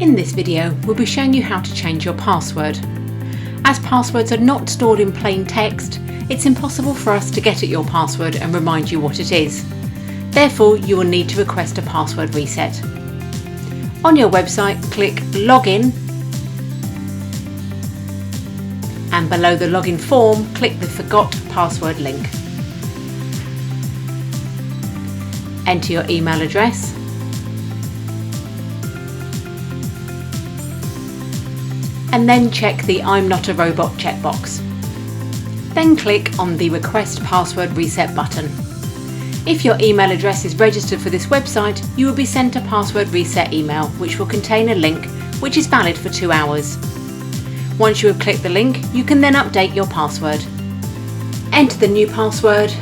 In this video, we'll be showing you how to change your password. As passwords are not stored in plain text, it's impossible for us to get at your password and remind you what it is. Therefore, you will need to request a password reset. On your website, click Login, and below the login form, click the Forgot Password link. Enter your email address and then check the I'm not a robot checkbox. Then click on the Request Password Reset button. If your email address is registered for this website, you will be sent a password reset email which will contain a link which is valid for 2 hours. Once you have clicked the link, you can then update your password. Enter the new password,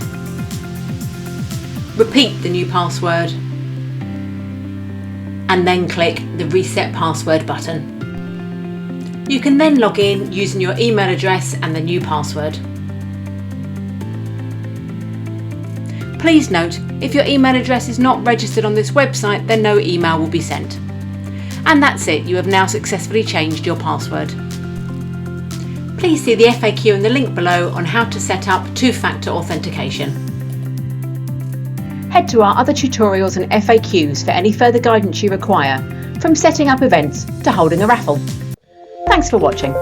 repeat the new password, and then click the Reset Password button. You can then log in using your email address and the new password. Please note, if your email address is not registered on this website, then no email will be sent. And that's it, you have now successfully changed your password. Please see the FAQ in the link below on how to set up two-factor authentication. Head to our other tutorials and FAQs for any further guidance you require, from setting up events to holding a raffle. Thanks for watching.